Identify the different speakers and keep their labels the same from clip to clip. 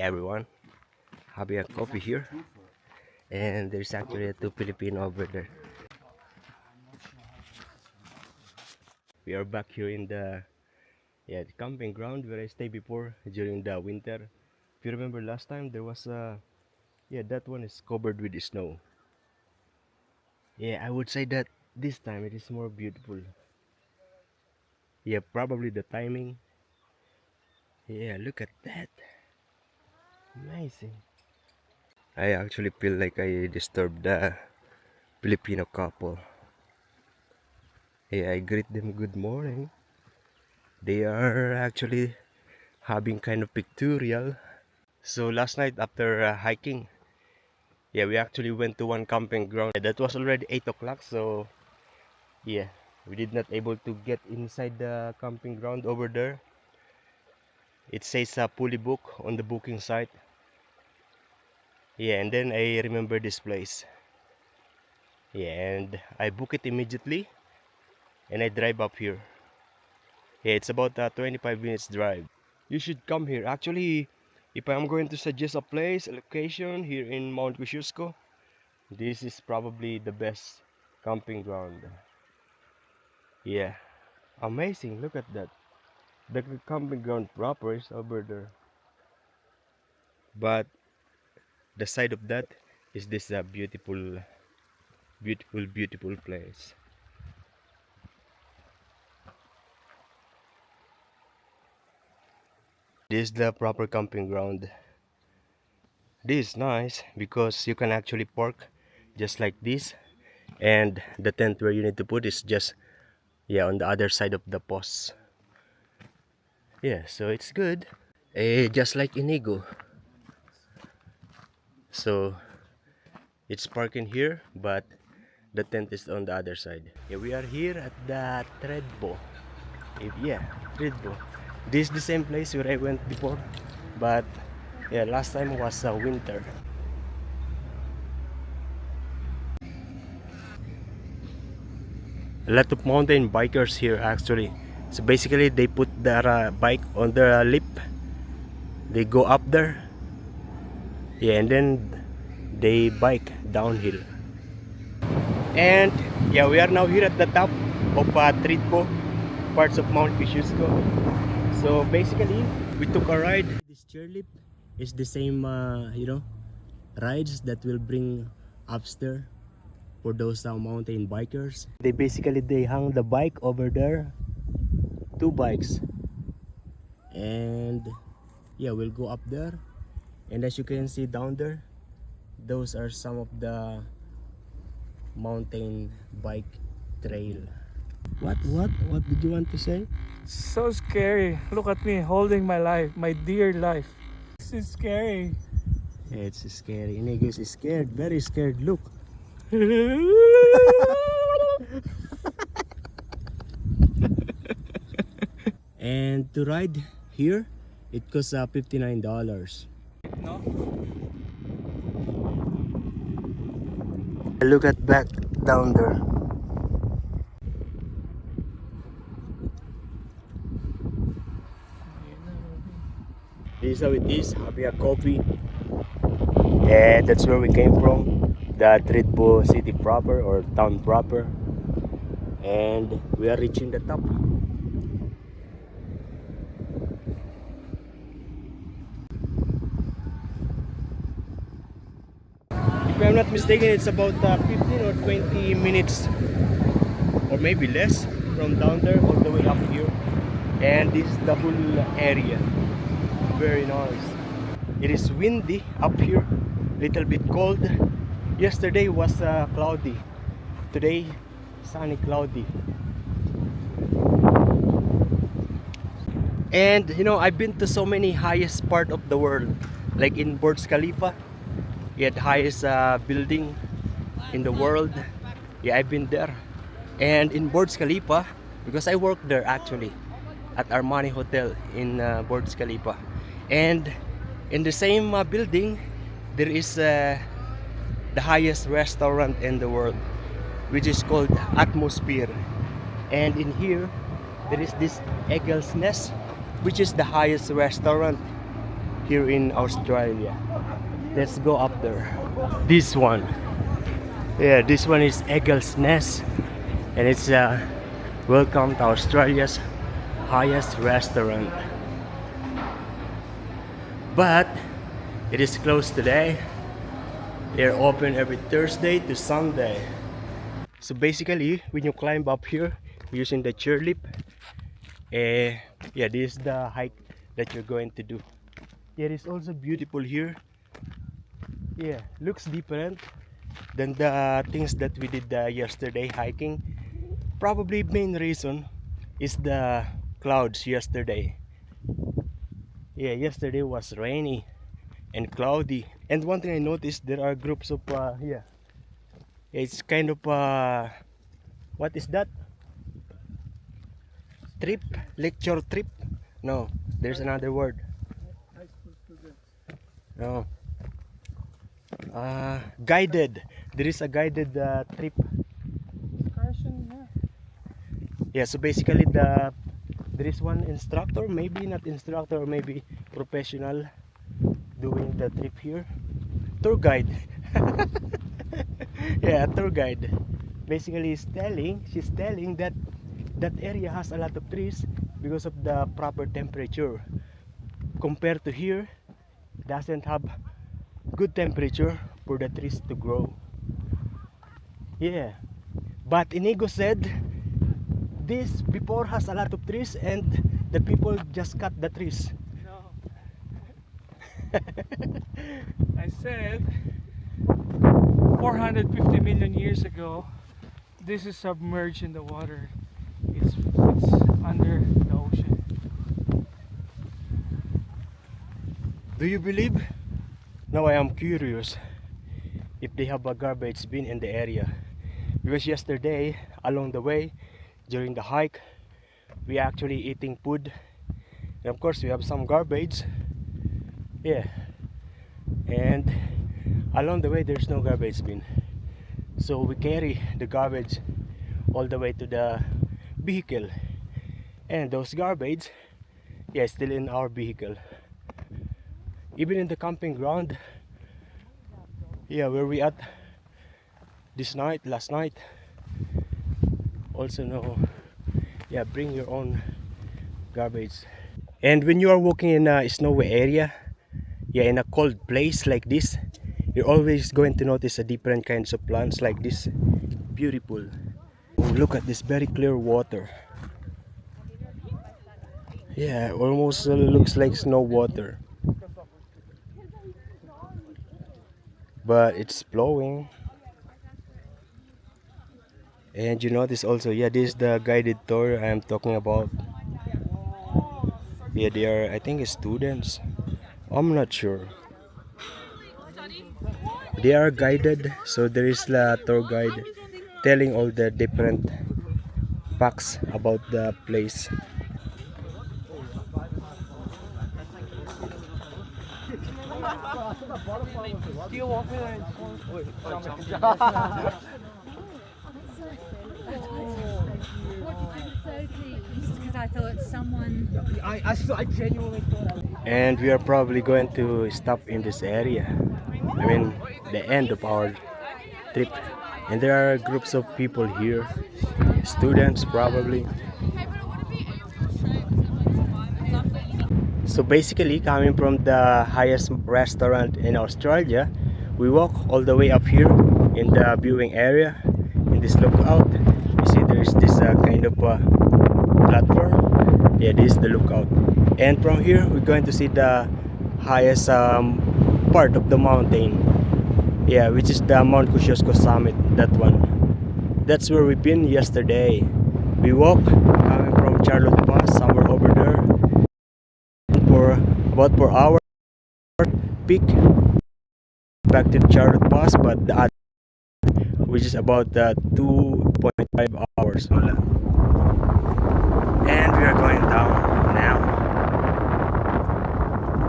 Speaker 1: everyone, having a coffee here, and there's actually a two Filipino over there. We are back here in the the camping ground where I stayed before during the winter. If you remember last time, there was a that one is covered with snow. I would say that this time it is more beautiful. Probably the timing. Look at that, amazing. I actually feel like I disturbed the Filipino couple. I greet them good morning. They are actually having kind of pictorial. So last night after hiking, we actually went to one camping ground. That was already 8 o'clock, so we did not able to get inside the camping ground over there. It says fully book on the booking site. And then I remember this place. And I book it immediately, and I drive up here. It's about a 25 minutes drive. You should come here. Actually, if I'm going to suggest a place, a location here in Mount Kosciuszko, this is probably the best camping ground. Amazing. Look at that. The camping ground proper is over there. But the side of that is this beautiful place. This is the proper camping ground. This is nice because you can actually park just like this, and the tent where you need to put is just on the other side of the post. So it's good. Just like Inigo. So it's parking here, but the tent is on the other side. We are here at the Thredbo. Thredbo. This is the same place where I went before, but last time was winter. A lot of mountain bikers here actually. So basically they put their bike on their lip. They go up there. And then they bike downhill. And we are now here at the top of Thredbo, parts of Mount Kosciuszko. So basically we took a ride. This chairlift is the same rides that will bring upstairs for those mountain bikers. They hung the bike over there, 2 bikes, and we'll go up there. And as you can see down there, those are some of the mountain bike trail. What did you want to say?
Speaker 2: So scary. Look at me holding my life, my dear life. This is scary.
Speaker 1: It's scary. Inigo's is scared, very scared. Look. And to ride here, it costs $59.
Speaker 2: No?
Speaker 1: Look at back down there. This is how it is, having a coffee. And that's where we came from, the Thredbo city proper or town proper. And we are reaching the top. If I'm not mistaken, it's about 15 or 20 minutes or maybe less from down there all the way up here. And this is the whole area. Very nice. It is windy up here, little bit cold. Yesterday was cloudy. Today, sunny, cloudy. And I've been to so many highest part of the world, like in Burj Khalifa, the highest building in the world. I've been there. And in Burj Khalifa, because I work there actually at Armani Hotel in Burj Khalifa. And in the same building, there is the highest restaurant in the world, which is called Atmosphere. And in here, there is this Eagle's Nest, which is the highest restaurant here in Australia. Let's go up there. This one. Yeah, this one is Eagle's Nest, and it's welcome to Australia's highest restaurant. But it is closed today. They're open every Thursday to Sunday. So basically, when you climb up here using the chairlift, yeah, this is the hike that you're going to do. Yeah, it is also beautiful here. Yeah, looks different than the things that we did yesterday hiking. Probably main reason is the clouds yesterday. Yeah, yesterday was rainy and cloudy. And one thing I noticed, there are groups of yeah, it's kind of what is that? Trip? Lecture trip? No, there's another word. No. Guided. There is a guided trip. Yeah, so basically there is one instructor, maybe not instructor, or maybe professional doing the trip here. Tour guide. Yeah, a tour guide. Basically she's telling that that area has a lot of trees because of the proper temperature. Compared to here, doesn't have good temperature for the trees to grow. Yeah, but Inigo said this before has a lot of trees and the people just cut the trees.
Speaker 2: No. I said 450 million years ago, this is submerged in the water. It's under the ocean.
Speaker 1: Do you believe? Now I am curious if they have a garbage bin in the area, because yesterday along the way during the hike we actually eating food, and of course we have some garbage. Yeah, and along the way there's no garbage bin, so we carry the garbage all the way to the vehicle, and those garbage, yeah, still in our vehicle. Even in the camping ground, yeah, where we at last night, also no, yeah, bring your own garbage. And when you are walking in a snowy area, yeah, in a cold place like this, you're always going to notice a different kinds of plants like this. Beautiful. Oh, look at this very clear water. Yeah, almost looks like snow water, but it's flowing. And you notice also, yeah, this is the guided tour I'm talking about. Yeah, they are, I think, students. I'm not sure. They are guided, so there is a tour guide telling all the different facts about the place.
Speaker 3: I thought someone.
Speaker 2: I genuinely thought.
Speaker 1: And we are probably going to stop in this area. I mean, the end of our trip. And there are groups of people here, students probably. So basically, coming from the highest restaurant in Australia, we walk all the way up here in the viewing area, in this lookout. You see there's this kind of platform. Yeah, this is the lookout. And from here, we're going to see the highest part of the mountain. Yeah, which is the Mount Kosciuszko summit, that one. That's where we've been yesterday. We walk coming from Charlotte Pass, somewhere over there, for about 4 hours peak back to Charlotte Pass, but the other, which is about 2.5 hours. And we are going down now.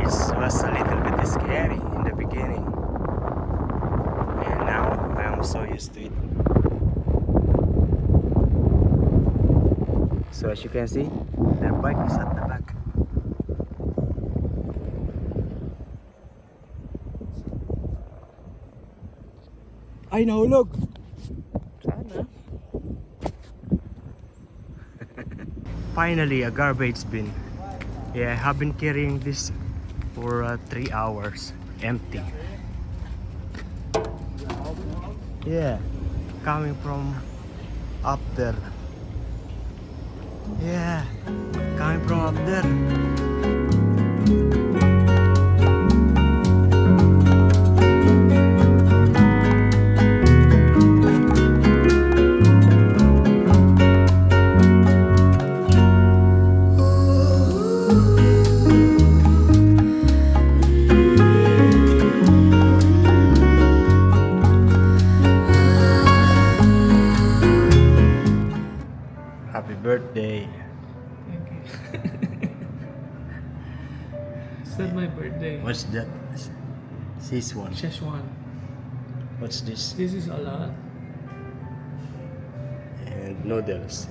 Speaker 1: It was a little bit scary in the beginning, and now I am so used to it. So as you can see, their bike is at the back. Ay, nahulog!
Speaker 2: Sana.
Speaker 1: Finally, a garbage bin. Yeah, I have been carrying this for 3 hours. Empty. Yeah, coming from up there. Yeah, coming from up there. Happy birthday.
Speaker 2: Thank you. It's not my birthday.
Speaker 1: What's that? This one.
Speaker 2: Szechuan.
Speaker 1: What's this?
Speaker 2: This is a lot.
Speaker 1: And noodles.